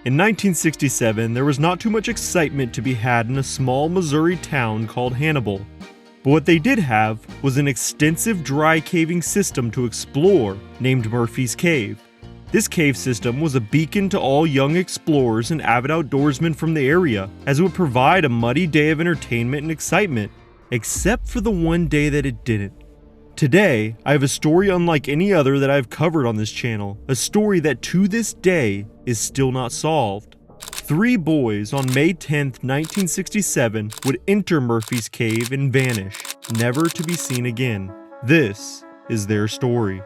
In 1967, there was not too much excitement to be had in a small Missouri town called Hannibal. But what they did have was an extensive dry caving system to explore named Murphy's Cave. This cave system was a beacon to all young explorers and avid outdoorsmen from the area, as it would provide a muddy day of entertainment and excitement, except for the one day that it didn't. Today, I have a story unlike any other that I've covered on this channel, a story that to this day is still not solved. 3 boys on May 10th, 1967 would enter Murphy's Cave and vanish, never to be seen again. This is their story.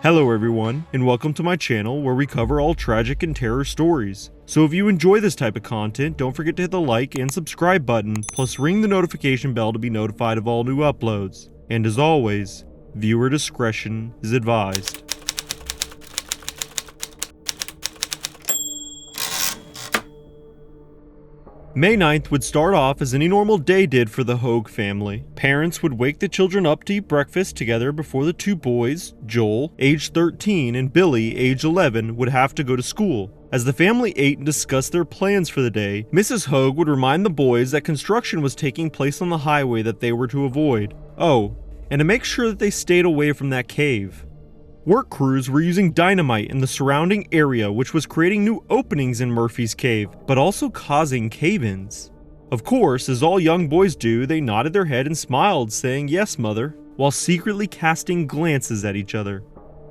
Hello everyone, and welcome to my channel where we cover all tragic and terror stories. So if you enjoy this type of content, don't forget to hit the like and subscribe button, plus ring the notification bell to be notified of all new uploads. And as always, viewer discretion is advised. May 9th would start off as any normal day did for the Hogue family. Parents would wake the children up to eat breakfast together before the 2 boys, Joel, age 13, and Billy, age 11, would have to go to school. As the family ate and discussed their plans for the day, Mrs. Hogue would remind the boys that construction was taking place on the highway that they were to avoid. Oh, and to make sure that they stayed away from that cave. Work crews were using dynamite in the surrounding area, which was creating new openings in Murphy's Cave, but also causing cave-ins. Of course, as all young boys do, they nodded their head and smiled, saying, "Yes, mother," while secretly casting glances at each other.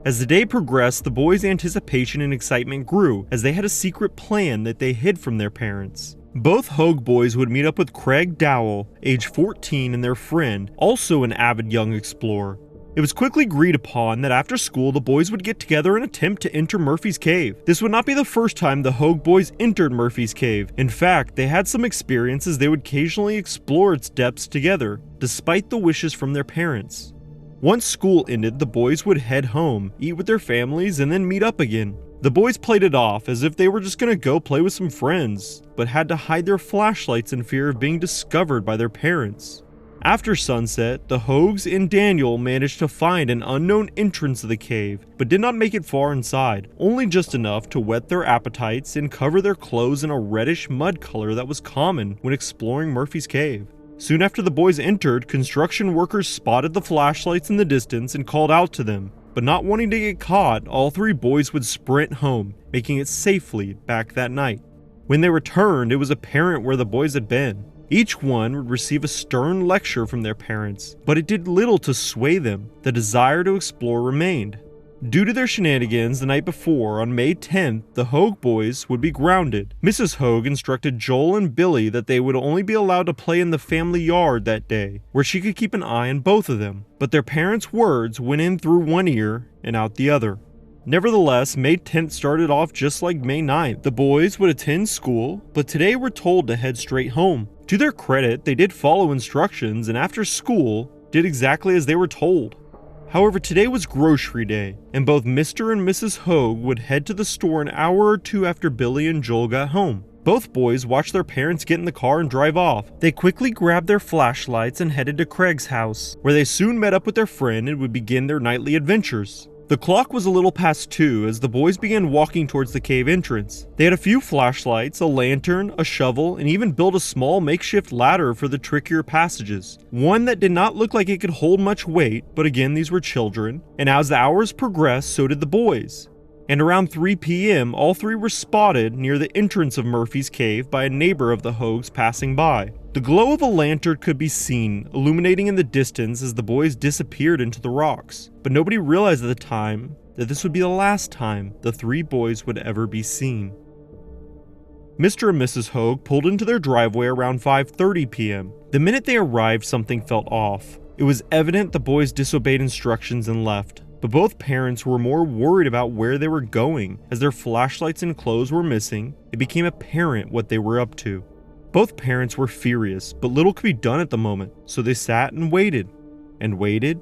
As the day progressed, the boys' anticipation and excitement grew, as they had a secret plan that they hid from their parents. Both Hogue boys would meet up with Craig Dowell, age 14, and their friend, also an avid young explorer. It was quickly agreed upon that after school the boys would get together and attempt to enter Murphy's Cave. This would not be the first time the Hogue boys entered Murphy's Cave. In fact, they had some experience as they would occasionally explore its depths together, despite the wishes from their parents. Once school ended, the boys would head home, eat with their families, and then meet up again. The boys played it off as if they were just gonna go play with some friends, but had to hide their flashlights in fear of being discovered by their parents. After sunset, the Hogues and Daniel managed to find an unknown entrance to the cave, but did not make it far inside, only just enough to whet their appetites and cover their clothes in a reddish mud color that was common when exploring Murphy's Cave. Soon after the boys entered, construction workers spotted the flashlights in the distance and called out to them, but not wanting to get caught, all 3 boys would sprint home, making it safely back that night. When they returned, it was apparent where the boys had been. Each one would receive a stern lecture from their parents, but it did little to sway them. The desire to explore remained. Due to their shenanigans the night before, on May 10th, the Hogue boys would be grounded. Mrs. Hogue instructed Joel and Billy that they would only be allowed to play in the family yard that day, where she could keep an eye on both of them. But their parents' words went in through one ear and out the other. Nevertheless, May 10th started off just like May 9th. The boys would attend school, but today were told to head straight home. To their credit, they did follow instructions and after school, did exactly as they were told. However, today was grocery day, and both Mr. and Mrs. Hogue would head to the store an hour or 2 after Billy and Joel got home. Both boys watched their parents get in the car and drive off. They quickly grabbed their flashlights and headed to Craig's house, where they soon met up with their friend and would begin their nightly adventures. The clock was a little past 2 as the boys began walking towards the cave entrance. They had a few flashlights, a lantern, a shovel, and even built a small makeshift ladder for the trickier passages. One that did not look like it could hold much weight, but again, these were children. And as the hours progressed, so did the boys. And around 3 p.m., all 3 were spotted near the entrance of Murphy's Cave by a neighbor of the Hogues passing by. The glow of a lantern could be seen, illuminating in the distance as the boys disappeared into the rocks. But nobody realized at the time that this would be the last time the 3 boys would ever be seen. Mr. and Mrs. Hogue pulled into their driveway around 5:30 p.m. The minute they arrived, something felt off. It was evident the boys disobeyed instructions and left. But both parents were more worried about where they were going. As their flashlights and clothes were missing, it became apparent what they were up to. Both parents were furious, but little could be done at the moment, so they sat and waited, and waited,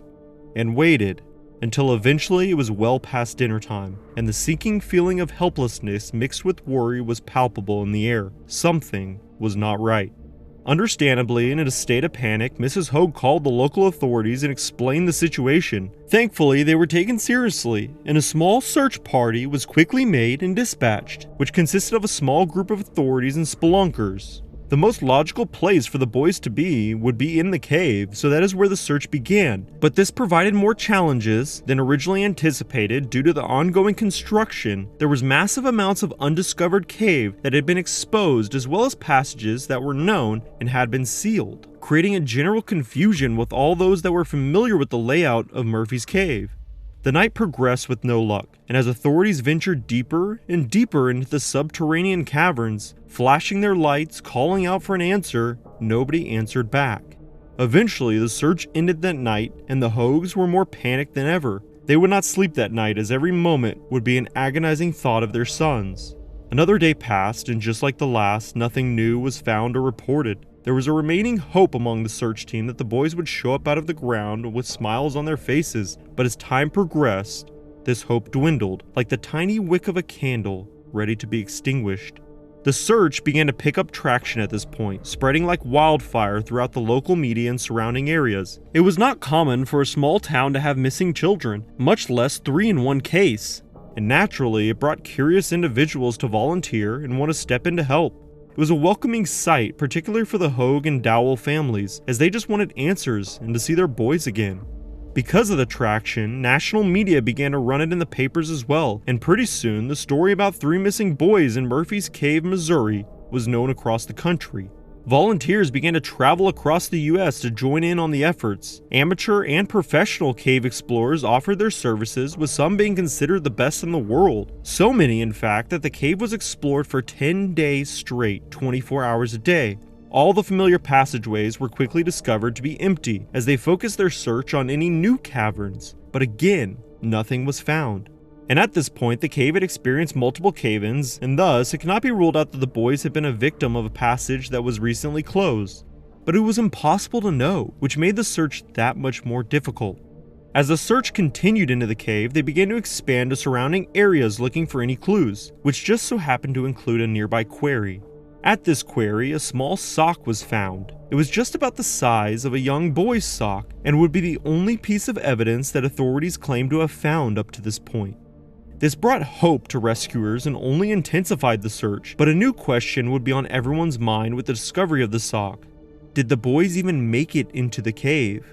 and waited, until eventually it was well past dinner time, and the sinking feeling of helplessness mixed with worry was palpable in the air. Something was not right. Understandably, in a state of panic, Mrs. Hoag called the local authorities and explained the situation. Thankfully, they were taken seriously, and a small search party was quickly made and dispatched, which consisted of a small group of authorities and spelunkers. The most logical place for the boys to be would be in the cave, so that is where the search began, but this provided more challenges than originally anticipated due to the ongoing construction. There was massive amounts of undiscovered cave that had been exposed, as well as passages that were known and had been sealed, creating a general confusion with all those that were familiar with the layout of Murphy's Cave. The night progressed with no luck, and as authorities ventured deeper and deeper into the subterranean caverns, flashing their lights, calling out for an answer, nobody answered back. Eventually, the search ended that night, and the Hoags were more panicked than ever. They would not sleep that night, as every moment would be an agonizing thought of their sons. Another day passed, and just like the last, nothing new was found or reported. There was a remaining hope among the search team that the boys would show up out of the ground with smiles on their faces, but as time progressed, this hope dwindled, like the tiny wick of a candle ready to be extinguished. The search began to pick up traction at this point, spreading like wildfire throughout the local media and surrounding areas. It was not common for a small town to have missing children, much less 3 in one case, and naturally it brought curious individuals to volunteer and want to step in to help. It was a welcoming sight, particularly for the Hoag and Dowell families, as they just wanted answers and to see their boys again. Because of the traction, national media began to run it in the papers as well, and pretty soon the story about 3 missing boys in Murphy's Cave, Missouri was known across the country. Volunteers began to travel across the US to join in on the efforts. Amateur and professional cave explorers offered their services, with some being considered the best in the world. So many, in fact, that the cave was explored for 10 days straight, 24 hours a day. All the familiar passageways were quickly discovered to be empty, as they focused their search on any new caverns. But again, nothing was found. And at this point, the cave had experienced multiple cave-ins, and thus it cannot be ruled out that the boys had been a victim of a passage that was recently closed. But it was impossible to know, which made the search that much more difficult. As the search continued into the cave, they began to expand to surrounding areas looking for any clues, which just so happened to include a nearby quarry. At this quarry, a small sock was found. It was just about the size of a young boy's sock, and would be the only piece of evidence that authorities claimed to have found up to this point. This brought hope to rescuers and only intensified the search, but a new question would be on everyone's mind with the discovery of the sock. Did the boys even make it into the cave?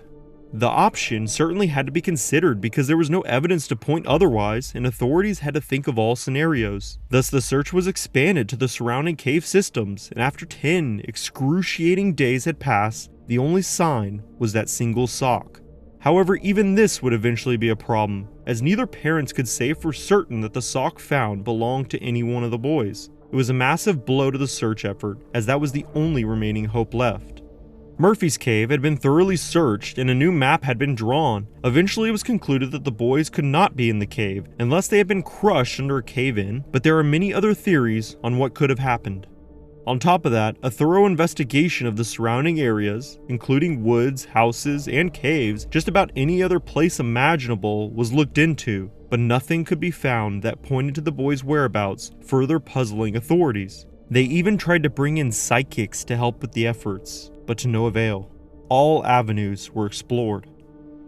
The option certainly had to be considered because there was no evidence to point otherwise, and authorities had to think of all scenarios. Thus, the search was expanded to the surrounding cave systems, and after 10 excruciating days had passed, the only sign was that single sock. However, even this would eventually be a problem, as neither parents could say for certain that the sock found belonged to any one of the boys. It was a massive blow to the search effort, as that was the only remaining hope left. Murphy's Cave had been thoroughly searched and a new map had been drawn. Eventually it was concluded that the boys could not be in the cave unless they had been crushed under a cave-in, but there are many other theories on what could have happened. On top of that, a thorough investigation of the surrounding areas, including woods, houses, and caves, just about any other place imaginable, was looked into, but nothing could be found that pointed to the boys' whereabouts, further puzzling authorities. They even tried to bring in psychics to help with the efforts, but to no avail. All avenues were explored.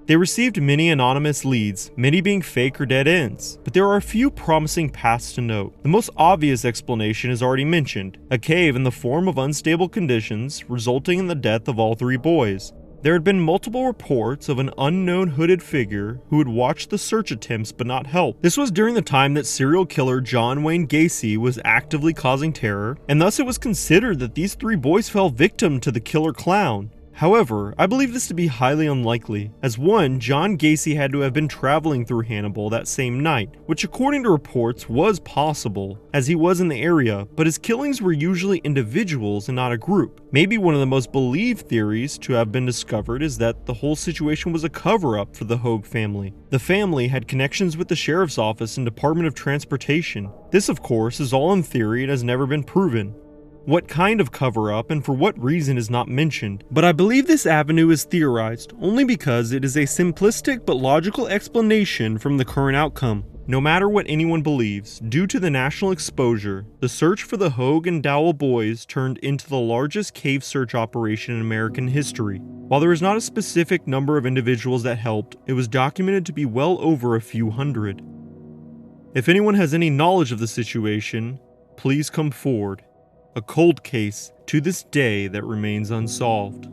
They received many anonymous leads, many being fake or dead ends, but there are a few promising paths to note. The most obvious explanation is already mentioned, a cave in the form of unstable conditions, resulting in the death of all 3 boys. There had been multiple reports of an unknown hooded figure who had watched the search attempts but not help. This was during the time that serial killer John Wayne Gacy was actively causing terror, and thus it was considered that these 3 boys fell victim to the killer clown. However, I believe this to be highly unlikely, as one, John Gacy had to have been traveling through Hannibal that same night, which according to reports was possible, as he was in the area, but his killings were usually individuals and not a group. Maybe one of the most believed theories to have been discovered is that the whole situation was a cover-up for the Hoag family. The family had connections with the sheriff's office and Department of Transportation. This, of course, is all in theory and has never been proven. What kind of cover-up and for what reason is not mentioned, but I believe this avenue is theorized only because it is a simplistic but logical explanation from the current outcome. No matter what anyone believes, due to the national exposure, the search for the Hoag and Dowell boys turned into the largest cave search operation in American history. While there is not a specific number of individuals that helped, it was documented to be well over a few hundred. If anyone has any knowledge of the situation, please come forward. A cold case to this day that remains unsolved.